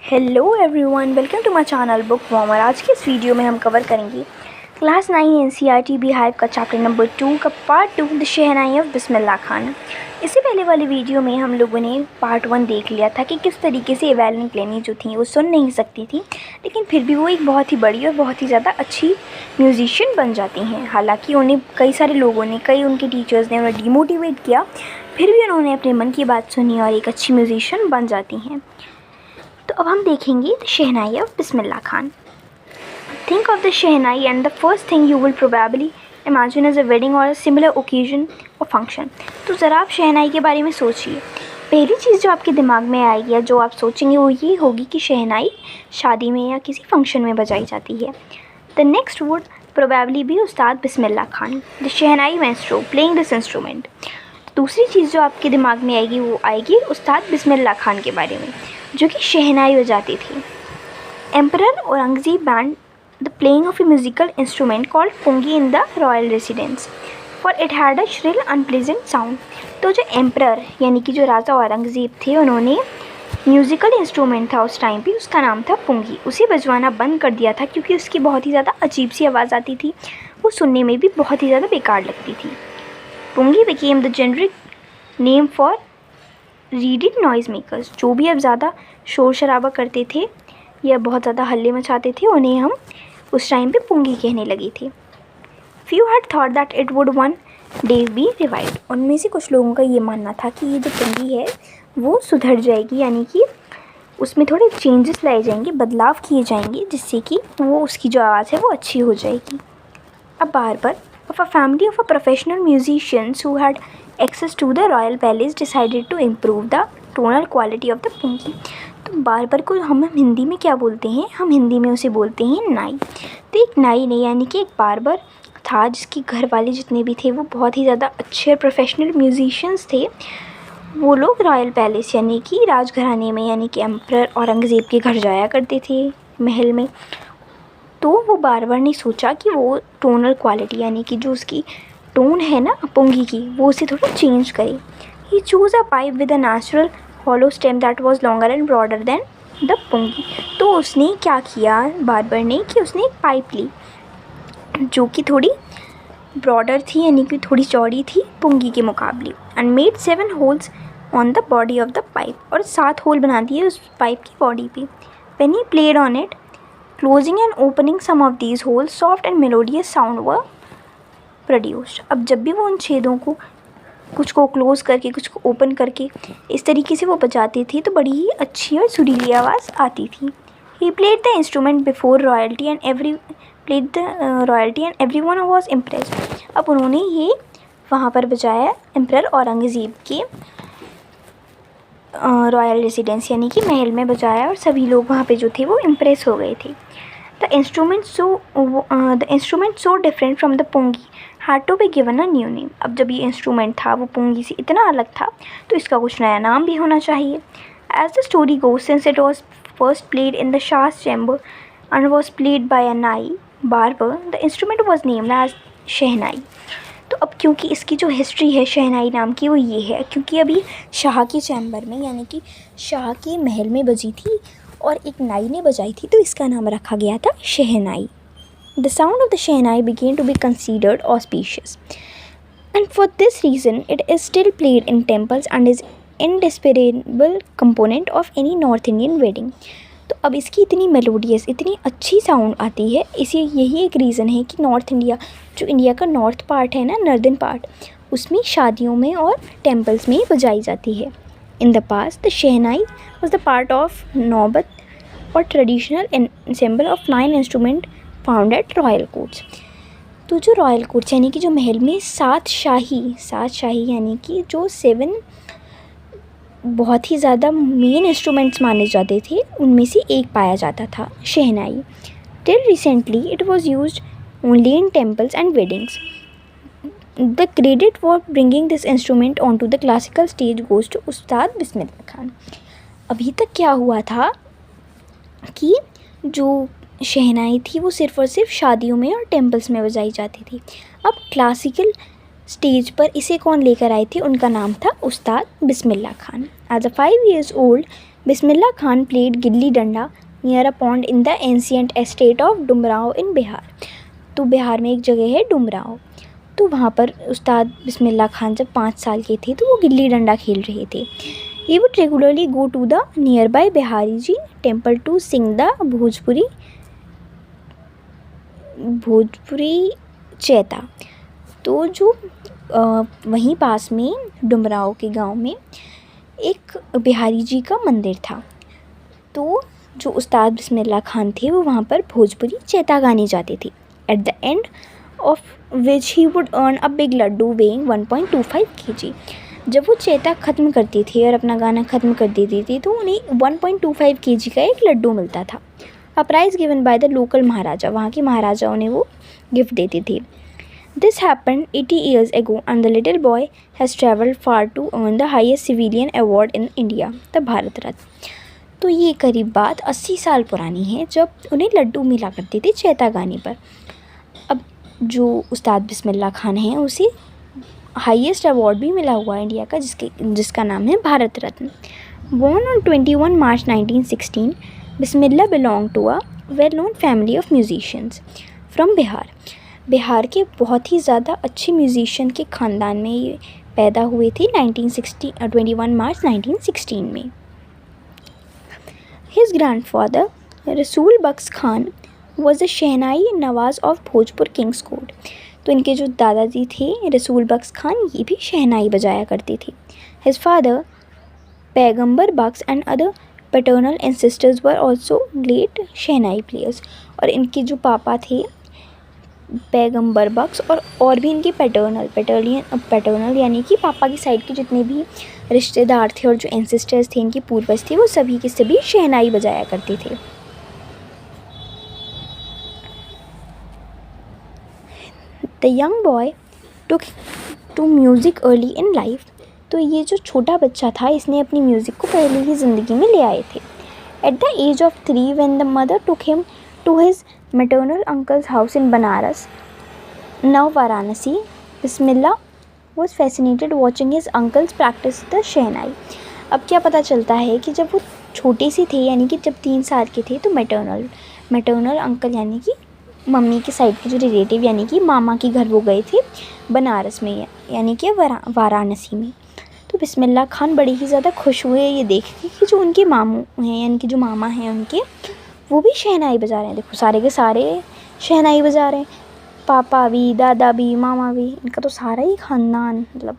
Hello everyone, welcome to my channel book warmer. आज की इस वीडियो में हम कवर करेंगे क्लास 9 एनसीईआरटी बिहाइव का चैप्टर नंबर 2 का part 2 the shehnai of Bismillah Khan. इससे पहले वाली वीडियो में हम लोगों ने पार्ट 1 देख लिया था कि किस तरीके से एवेलिन क्लेनी जो थी वो सुन नहीं सकती थी, लेकिन फिर भी वो एक बहुत ही बड़ी और बहुत ही ज़्यादा अच्छी म्यूजिशियन बन जाती हैं। हालांकि उन्हें कई सारे लोगों ने, कई उनके टीचर्स ने उन्हें डिमोटिवेट किया, फिर भी उन्होंने अपने मन की बात सुनी और एक अच्छी म्यूजिशियन बन जाती हैं। तो अब हम देखेंगे the shehnai of Bismillah Khan. Think of the shehnai and the first thing you will probably imagine as a wedding or similar occasion or function. तो ज़रा आप शहनाई के बारे में सोचिए। पहली चीज़ जो आपके दिमाग में आएगी या जो आप सोचेंगे वो ये होगी कि शहनाई शादी में या किसी फंक्शन में बजाई जाती है। The next would probably be Ustad Bismillah Khan, the shehnai maestro playing this instrument. दूसरी चीज़ जो आपके दिमाग में आएगी वो आएगी उस्ताद बिस्मिल्लाह खान के बारे में, जो कि शहनाई बजाती थी। Emperor Aurangzeb banned the playing of a musical instrument called pungi in the royal residence for it had a shrill unpleasant sound. तो जो एम्परर यानी कि जो राजा औरंगज़ेब थे, उन्होंने म्यूज़िकल इंस्ट्रूमेंट था उस टाइम पे, उसका नाम था पुंगी, उसे बजवाना बंद कर दिया था क्योंकि उसकी बहुत ही ज़्यादा अजीब सी आवाज़ आती थी, वो सुनने में भी बहुत ही ज़्यादा बेकार लगती थी। Pungi became the generic name for reeding noise makers. जो भी अब ज़्यादा शोर शराबा करते थे या बहुत ज़्यादा हल्ले मचाते थे, उन्हें हम उस टाइम पे पुंगी कहने लगे थे। Few had thought that it would one day B revived. उनमें से कुछ लोगों का ये मानना था कि ये जो पुंगी है वो सुधर जाएगी, यानी कि उसमें थोड़े चेंजेस लाए जाएंगे, बदलाव किए जाएंगे, जिससे कि वो उसकी जो आवाज़ है वो अच्छी हो जाएगी। अब barber of a family of a professional musicians who had access to the royal palace decided to improve the tonal quality of the pungi। तो बारबर को हम हिंदी में क्या बोलते हैं? हम हिंदी में उसे बोलते हैं नाई। तो एक नाई ने, यानी कि एक बारबर था जिसके घर वाले जितने भी थे वो बहुत ही ज़्यादा अच्छे और प्रोफेशनल म्यूजिशियंस थे। वो लोग रॉयल पैलेस यानी कि राजघराने में, यानी कि एम्परर औरंगज़ेब के घर जाया करते थे, महल में। तो वो बारबर ने सोचा कि वो टोनल क्वालिटी यानी कि जो उसकी टोन है ना पुंगी की, वो उसे थोड़ा चेंज करे। He choose a pipe with a natural hollow stem that was longer and broader than the pungi. तो उसने क्या किया बारबर ने कि उसने एक पाइप ली जो कि थोड़ी ब्रॉडर थी, यानी कि थोड़ी चौड़ी थी पुंगी के मुकाबले, and made 7 holes on the body of the pipe, और 7 होल बना दिए उस पाइप की बॉडी पे। When he played on it, closing and opening some of these holes, soft and melodious sound were produced। अब जब भी वो उन छेदों को, कुछ को क्लोज़ करके कुछ को ओपन करके इस तरीके से वो बजाती थी, तो बड़ी ही अच्छी और सुरीली आवाज़ आती थी। He played the instrument before royalty and everyone was impressed। अब उन्होंने ये वहाँ पर बजाया एम्परर औरंगज़ेब के रॉयल रेसिडेंस यानी कि महल में बजाया, और सभी लोग वहाँ पे जो थे वो इम्प्रेस हो गए थे। The instrument so different from the pungi had to be given a new name. अब जब ये इंस्ट्रूमेंट था वो पुंगी से इतना अलग था, तो इसका कुछ नया नाम भी होना चाहिए। As the story goes, since it was first played in the Shah's chamber and was played by a nai barber, the instrument was named as shehnai. तो अब क्योंकि इसकी जो हिस्ट्री है शहनाई नाम की वो ये है क्योंकि अभी शाह के चैम्बर में, यानी कि शाह के महल में बजी थी और एक नाई ने बजाई थी, तो इसका नाम रखा गया था shehnai. The sound of the shehnai began to be considered auspicious and for this reason it is still played in temples and is indispensable component of any north Indian wedding. तो अब इसकी इतनी मेलोडियस, इतनी अच्छी साउंड आती है, इसी यही एक रीज़न है कि नॉर्थ इंडिया, जो इंडिया का नॉर्थ पार्ट है ना, नॉर्दर्न पार्ट, उसमें शादियों में और टेम्पल्स में बजाई जाती है। In the past the shehnai was the part of नौबत और traditional ensemble of 9 instrument found at royal courts. तो जो रॉयल कोर्ट्स यानी कि जो महल में 7 शाही यानी कि जो 7 बहुत ही ज़्यादा मेन इंस्ट्रूमेंट्स माने जाते थे, उनमें से एक पाया जाता था shehnai. Till recently it was used only in temples and weddings. The credit for bringing this instrument on to the classical stage goes to Ustad Bismillah Khan. अभी तक क्या हुआ था कि जो शहनाई थी वो सिर्फ़ और सिर्फ शादियों में और टेम्पल्स में बजाई जाती थी। अब क्लासिकल स्टेज पर इसे कौन लेकर आए थे? उनका नाम था Ustad Bismillah Khan. As a 5 years old Bismillah Khan played gilli danda near a pond in the ancient estate of Dumraon in Bihar. तो बिहार में एक जगह है डुमराव, तो वहाँ पर उस्ताद बिस्मिल्लाह खान जब 5 साल के थे तो वो गिल्ली डंडा खेल रहे थे। He would regularly go to the nearby Bihari ji temple to sing the Bhojpuri chaita. तो जो वहीं पास में डुमराव के गांव में एक बिहारी जी का मंदिर था, तो जो उस्ताद बिस्मिल्लाह खान थे वो वहाँ पर भोजपुरी चैता गाने जाते थे। At the end of which he would earn a big laddu weighing 1.25 kg। जब वो चैता ख़त्म करते थे और अपना गाना ख़त्म कर देते थे तो उन्हें 1.25 kg का एक लड्डू मिलता था। A prize given by the local maharaja, वहाँ के महाराजा उन्हें वो गिफ्ट देते थे। This happened 80 years ago and the little boy has travelled far to earn the highest civilian award in India, the Bharat Ratna. तो ये करीब बात 80 साल पुरानी है जब उन्हें लड्डू मिला करते थे चैता गाने पर। अब जो उस्ताद बिस्मिल्लाह खान हैं उसे हाईएस्ट अवार्ड भी मिला हुआ है इंडिया का, जिसका नाम है Bharat Ratna. Born on 21 March 1916, Bismillah belonged to a well-known family of musicians from Bihar. Bihar के बहुत ही ज़्यादा अच्छे म्यूज़िशियन के ख़ानदान में ये पैदा हुए थे 21 मार्च 1916 में। His grandfather Rasool Bakhsh Khan was a shehnai nawaz of Bhojpur king's court. तो इनके जो दादाजी थे रसूल बख्श खान, ये भी शहनाई बजाया करते थे। His father Paigambar Bakhsh and other paternal ancestors were also great shehnai players. और इनके जो पापा थे पैगंबर बख्श और भी इनके पैटर्नल यानी कि पापा की साइड के जितने भी रिश्तेदार थे और जो एंसेस्टर्स थे, इनके पूर्वज थे, वो सभी के सभी शहनाई बजाया करते थे। The young boy took to music early in life. तो ये जो छोटा बच्चा था इसने अपनी म्यूज़िक को पहले ही ज़िंदगी में ले आए थे। At the age of 3 when the mother took him to his maternal uncle's house in Banaras, now Varanasi, Bismillah was fascinated watching his uncles practice the शहनाई। अब क्या पता चलता है कि जब वो छोटे से थे, यानी कि जब 3 साल के थे, तो मैटरनल अंकल यानी कि मम्मी के साइड के जो रिलेटिव यानी कि मामा के घर वो गए थे बनारस में, यानी कि वाराणसी में। तो बिस्मिल्लाह खान बड़े ही ज़्यादा खुश हुए ये देख के कि जो उनके मामू हैं यानी कि जो मामा हैं उनके, वो भी शहनाई बजा रहे हैं। देखो सारे के सारे शहनाई बजा रहे हैं, पापा भी, दादा भी, मामा भी, इनका तो सारा ही ख़ानदान मतलब।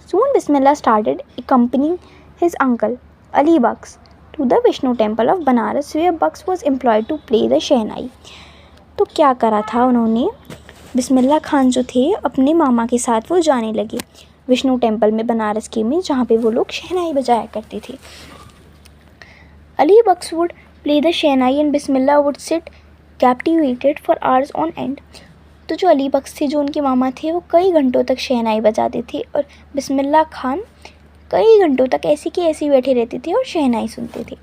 Soon Bismillah started accompanying his uncle Ali Bux to the Vishnu temple of Banaras where Bux was employed to play the शहनाई। तो क्या करा था उन्होंने, बिस्मिल्लाह खान जो थे अपने मामा के साथ वो जाने लगे विष्णु टेम्पल में बनारस के में, जहाँ पे वो लोग शहनाई बजाया करते थे। Ali Bux would play the shehnai and Bismillah would sit captivated for hours on end. तो जो अली बख्श थे, जो उनके मामा थे, वो कई घंटों तक शहनाई बजाते थे और बिस्मिल्लाह खान कई घंटों तक ऐसे के ऐसे बैठे रहते थे और शहनाई सुनते थे।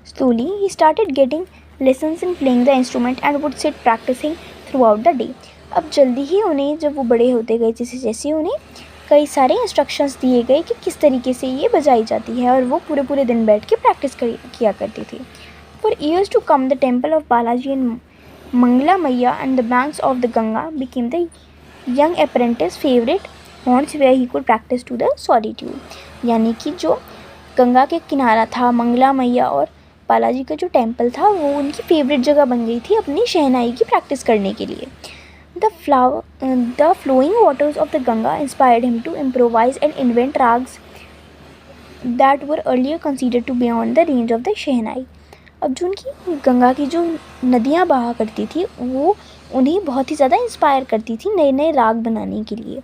Slowly he started getting lessons in playing the instrument and would sit practising throughout the day. अब जल्दी ही उन्हें, जब वो बड़े होते गए जैसे जैसे, उन्हें कई सारे इंस्ट्रक्शंस दिए गए कि किस तरीके से ये बजाई जाती है और वो पूरे पूरे दिन बैठ के प्रैक्टिस किया करते थे। For years to come, the temple of Balaji and Mangala Maiya and the banks of the Ganga became the young apprentice's favorite haunts where he could practice to the solitude। यानी कि जो गंगा के किनारा था, मंगला मैया और बालाजी का जो टेम्पल था, वो उनकी फेवरेट जगह बन गई थी अपनी शहनाई की प्रैक्टिस करने के लिए। The flowing waters of the Ganga inspired him to improvise and invent rags that were earlier considered to be beyond the range of the शहनाई। अब जो उनकी गंगा की जो नदियाँ बहा करती थी, वो उन्हें बहुत ही ज़्यादा इंस्पायर करती थी नए नए राग बनाने के लिए।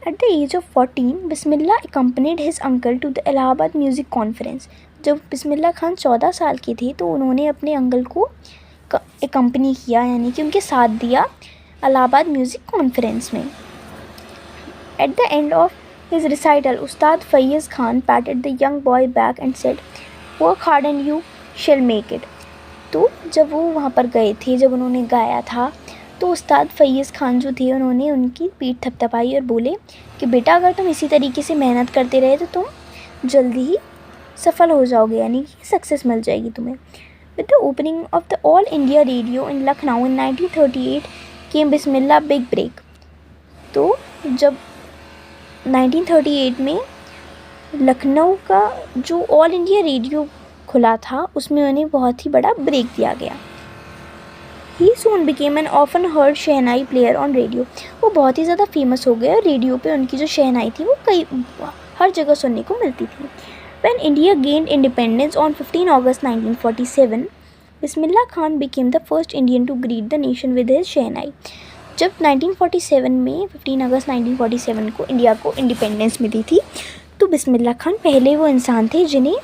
At the age of 14, Bismillah accompanied his uncle to the Allahabad music conference. जब बिस्मिल्लाह खान 14 साल के थे तो उन्होंने अपने अंकल को एकम्पनी किया, यानी कि उनके साथ दिया इलाहाबाद म्यूज़िक कॉन्फ्रेंस में। At the end of his recital, Ustad Faiyaz Khan patted the young boy back and said work hard and you shall make it. तो जब वो वहाँ पर गए थे, जब उन्होंने गाया था, तो उस्ताद फैज़ खान जो थे उन्होंने उनकी पीठ थपथपाई और बोले कि बेटा अगर तुम इसी तरीके से मेहनत करते रहे तो तुम जल्दी ही सफल हो जाओगे, यानी कि सक्सेस मिल जाएगी तुम्हें। With the opening of the All India Radio in Lucknow in 1938 came Bismillah big break. तो जब 1938 में लखनऊ का जो ऑल इंडिया रेडियो खुला था उसमें उन्हें बहुत ही बड़ा ब्रेक दिया गया। ही soon became an often heard shehnai player on radio. वो बहुत ही ज़्यादा फेमस हो गए और रेडियो पे उनकी जो शहनाई थी वो हर जगह सुनने को मिलती थी। When India gained independence on 15 August 1947, Bismillah Khan became the first Indian to greet the nation with his शहनाई। जब 1947 में 15 अगस्त 1947 को इंडिया को इंडिपेंडेंस मिली थी तो बिस्मिल्लाह खान पहले वो इंसान थे जिन्हें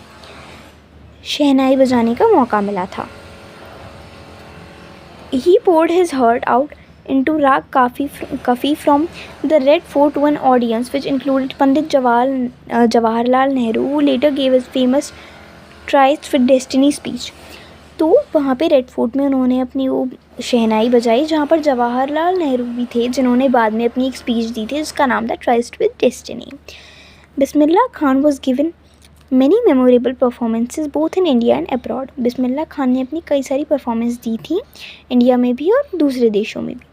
शहनाई बजाने का मौका मिला था। He poured his heart out into Rag Kafi from the Red Fort to an audience which included Pandit Jawaharlal Nehru, who later gave his famous Tryst with Destiny speech। तो वहाँ पे रेड फोर्ट में उन्होंने अपनी वो शहनाई बजाई जहाँ पर जवाहरलाल नेहरू भी थे, जिन्होंने बाद में अपनी एक स्पीच दी थी जिसका नाम था tryst with destiny. Bismillah Khan was given many memorable performances both in India and abroad. Bismillah Khan ने अपनी कई सारी परफॉर्मेंस दी थी इंडिया में भी और दूसरे देशों में भी।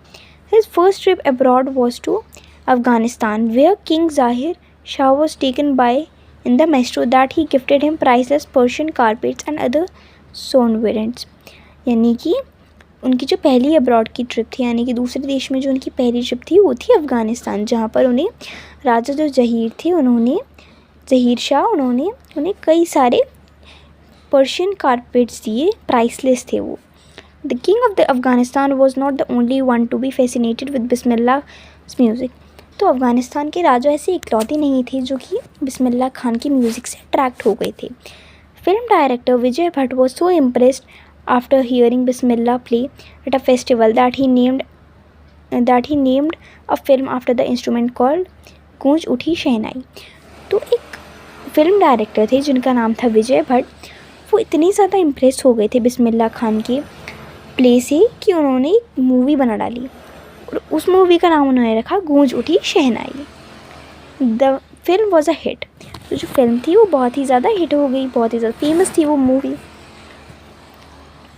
His first trip abroad was to Afghanistan where king Zahir Shah was taken by in the maestro that he gifted him priceless Persian carpets and other souvenirs. यानी कि उनकी जो पहली अब्रॉड की ट्रिप थी, यानी कि दूसरे देश में जो उनकी पहली ट्रिप थी वो थी अफ़गानिस्तान, जहाँ पर उन्हें राजा जो ज़हीर शाह उन्हें कई सारे पर्शियन कारपेट्स दिए, प्राइसलेस थे वो। The king of the Afghanistan was not the only one to be fascinated with Bismillah music. तो अफ़गानिस्तान के राजा ऐसे इकलौते नहीं थे जो कि बिस्मिल्लाह खान की म्यूज़िक से अट्रैक्ट हो गए थे। Film director Vijay Bhatt was so impressed after hearing Bismillah play at a festival that he named a film after the instrument called गूंज उठी शहनाई। तो एक फिल्म डायरेक्टर थे जिनका नाम था विजय भट्ट, वो इतनी ज़्यादा इम्प्रेस हो गए थे बिस्मिल्लाह खान के प्ले से कि उन्होंने एक मूवी बना डाली और उस मूवी का नाम उन्होंने रखा Goonj Uthi Shehnai. The film was a hit. तो जो फिल्म थी वो बहुत ही ज़्यादा हिट हो गई, बहुत ही ज़्यादा फेमस थी वो movie.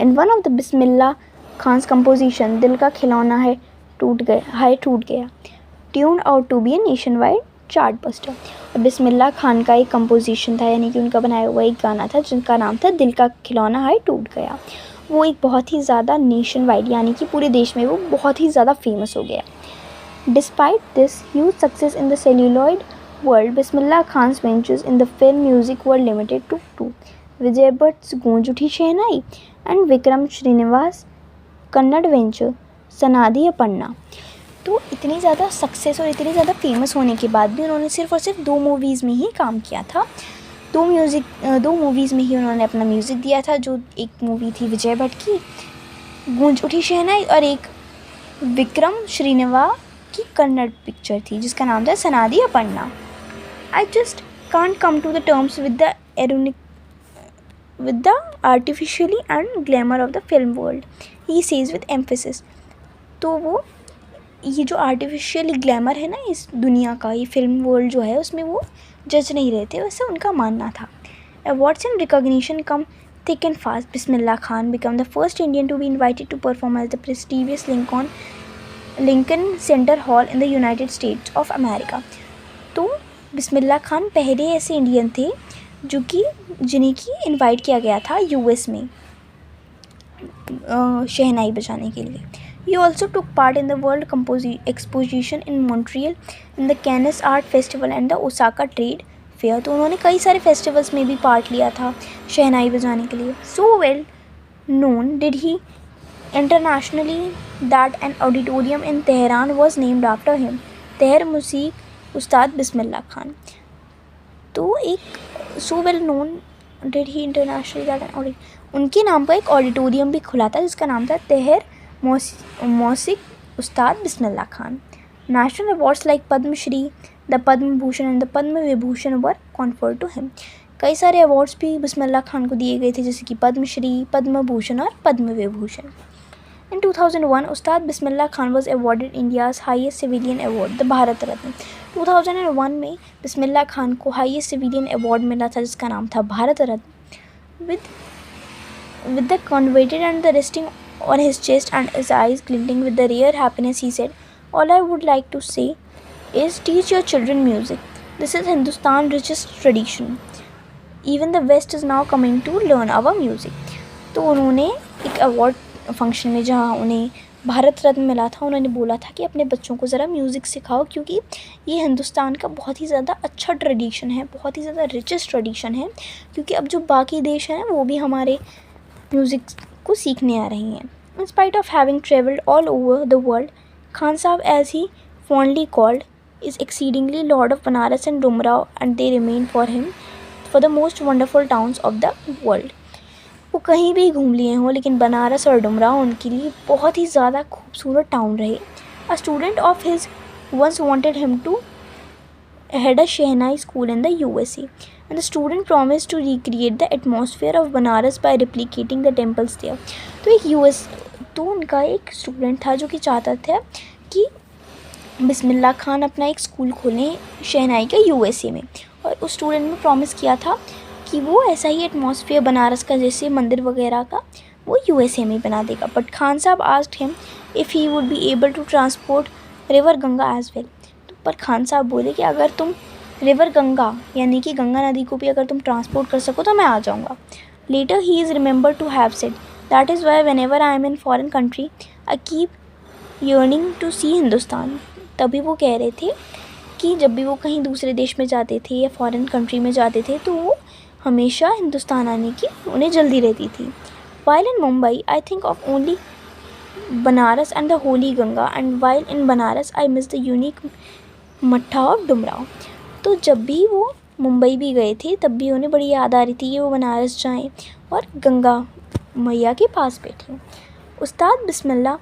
And one of the Bismillah Khan's composition दिल का खिलौना है टूट गया tuned out to be a nationwide chartbuster. और बिस्मिल्लाह खान का एक कंपोजिशन था, यानी कि उनका बनाया हुआ एक गाना था जिनका नाम था दिल का खिलौना है टूट गया। वो एक बहुत ही ज़्यादा नेशन वाइड, यानी कि पूरे देश में वो बहुत ही ज़्यादा फेमस हो गया। Despite this huge success in the celluloid world, Bismillah Khan's ventures in the film music were limited to two: Vijay Bhatt's Goonj Uthi Shehnai and Vikram Srinivas Kannada venture Sanadi Appanna. तो इतनी ज़्यादा सक्सेस और इतनी ज़्यादा फेमस होने के बाद भी उन्होंने सिर्फ और सिर्फ 2 मूवीज़ में ही काम किया था। 2 मूवीज़ में ही उन्होंने अपना म्यूज़िक दिया था। जो एक मूवी थी विजय भट्ट की गूंज उठी शहनाई और एक विक्रम श्रीनिवास की कन्नड़ पिक्चर थी जिसका नाम था सनादी अपन्ना। I just can't come to the terms with the artificially and glamour of the film world, he says with emphasis। तो वो ये जो आर्टिफिशियल ग्लैमर है ना इस दुनिया का, ये फिल्म वर्ल्ड जो है उसमें वो जज नहीं रहे थे, वैसे उनका मानना था। Awards and recognition come thick and fast. Bismillah Khan became the first Indian to be invited to perform at the prestigious Lincoln Center Hall in the United States of America। तो बिस्मिल्लाह खान पहले ऐसे इंडियन थे जिन्हें की invite किया गया था US में शहनाई बजाने के लिए। He also took part in the World Exposition in Montreal, in the Cannes Art Festival and the Osaka Trade Fair। तो उन्होंने कई सारे फेस्टिवल्स में भी पार्ट लिया था शहनाई बजाने के लिए। So well known did he internationally that an auditorium in Tehran was named after him, तेहर मूसीक उस्ताद बिस्मिल्लाह खान। तो एक so well known did he internationally that उनके नाम पर एक ऑडिटोरियम भी खुला था जिसका नाम था तेहर मौसिक Ustad Bismillah Khan. National awards like Padmashri, the Padma Bhushan and the Padma Vibhushan were conferred to him. कई सारे अवार्ड्स भी बिस्मिल्लाह खान को दिए गए थे जैसे कि पद्मश्री, पद्म भूषण और Padma Vibhushan. In 2001, Ustad Bismillah Khan was awarded India's highest civilian award, the Bharat Ratna. 2001 में बिस्मिल्लाह खान को हाईएस्ट सिविलियन अवार्ड मिला था जिसका नाम था Bharat Ratna. With the converted and the resting on his chest and his eyes glinting with the rare happiness, he said, "All I would like to say is teach your children music. This is Hindustan's richest tradition. Even the West is now coming to learn our music." तो उन्होंने एक award function में जहाँ उन्हें भारत रत्न मिला था, उन्होंने बोला था कि अपने बच्चों को ज़रा म्यूज़िक सिखाओ, क्योंकि ये हिंदुस्तान का बहुत ही ज़्यादा अच्छा ट्रेडिशन है, बहुत ही ज़्यादा रिचेस्ट ट्रेडिशन है, क्योंकि अब जो बाकी देश हैं वो भी हमारे म्यूज़िक को सीखने आ रही हैं. In spite of having travelled all over the world, Khan Sahib, as he fondly called, is exceedingly lord of Banaras and Dumrao, and they remain for him for the most wonderful towns of the world. वो कहीं भी घूम लिए हों, लेकिन बनारस और डुमराव उनके लिए बहुत ही ज़्यादा खूबसूरत टाउन रहे. A student of his once wanted him to head a Shehnai school in the USA, and the student promised to recreate the atmosphere of Banaras by replicating the temples there. तो उनका एक student था जो कि चाहता था कि बिस्मिल्लाह खान अपना एक स्कूल खोलें शहनाई के USA में, और उस स्टूडेंट ने प्रॉमिस किया था कि वो ऐसा ही एटमॉस्फेयर बनारस का जैसे मंदिर वगैरह का वो USA में बना देगा. But Khan Sahab asked him if he would be able to transport river Ganga as well. पर खान साहब बोले कि अगर तुम रिवर गंगा यानी कि गंगा नदी को भी अगर तुम ट्रांसपोर्ट कर सको तो मैं आ जाऊँगा. Later he is remember to have said that is why whenever I am in foreign country I keep yearning to see Hindustan. तभी वो कह रहे थे कि जब भी वो कहीं दूसरे देश में जाते थे या फॉरेन कंट्री में जाते थे तो वो हमेशा हिंदुस्तान आने की उन्हें जल्दी रहती थी. While in Mumbai, I think of only Banaras and the holy Ganga, and while in Banaras, I miss the unique मट्ठा of डुमराव. तो जब भी वो मुंबई भी गए थे तब भी उन्हें बड़ी याद आ रही थी कि वो बनारस जाएं और गंगा मैया के पास बैठें. उस्ताद बिस्मिल्लाह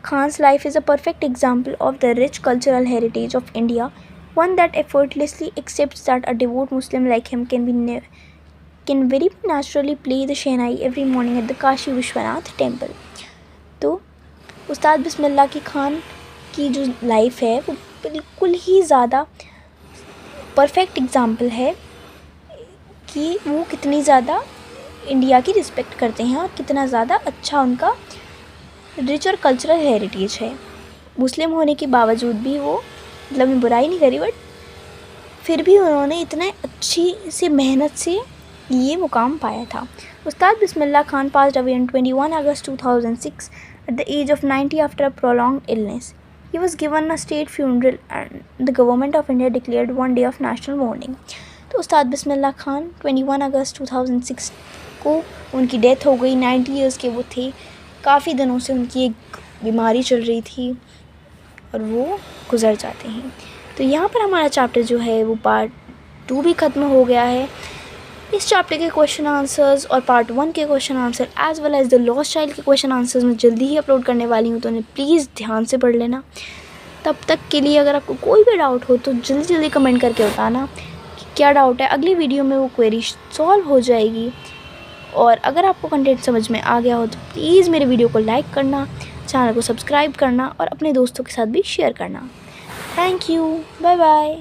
Khan's life is a perfect example of the rich cultural heritage of India, one that effortlessly accepts that a devout Muslim like him can very naturally play the Shehnai every morning at the Kashi Vishwanath temple. तो उस्ताद बिस्मिल्लाह की खान की जो life है वो बिल्कुल ही ज़्यादा perfect example है कि वो कितनी ज़्यादा इंडिया की रिस्पेक्ट करते हैं और कितना ज़्यादा अच्छा उनका रिच और कल्चरल हेरिटेज है. मुस्लिम होने के बावजूद भी वो, मतलब मैं बुराई नहीं करी, बट फिर भी उन्होंने इतने अच्छी से मेहनत से ये मुकाम पाया था. Ustad Bismillah Khan passed away on 21 August 2006 at the age of 90 after a prolonged illness. He was given a state funeral and the government of India declared one day of national mourning. तो उस्ताद बिस्मिल्लाह खान 21 अगस्त 2006 को उनकी डेथ हो गई. 90 ईयर्स के वो थे. काफ़ी दिनों से उनकी एक बीमारी चल रही थी और वो गुज़र जाते हैं. तो यहाँ पर हमारा चैप्टर जो है वो पार्ट 2 भी ख़त्म हो गया है. इस चैप्टर के क्वेश्चन आंसर्स और पार्ट 1 के question answer as well as the lost child के क्वेश्चन आंसर्स मैं जल्दी ही अपलोड करने वाली हूँ, तो उन्हें प्लीज़ ध्यान से पढ़ लेना. तब तक के लिए अगर आपको कोई भी डाउट हो तो जल्दी जल्दी कमेंट करके बताना कि क्या डाउट है. अगली वीडियो में वो क्वेरी सॉल्व हो जाएगी. और अगर आपको कंटेंट समझ में आ गया हो तो प्लीज़ मेरे वीडियो को लाइक करना, चैनल को सब्सक्राइब करना और अपने दोस्तों के साथ भी शेयर करना. Thank you. Bye bye.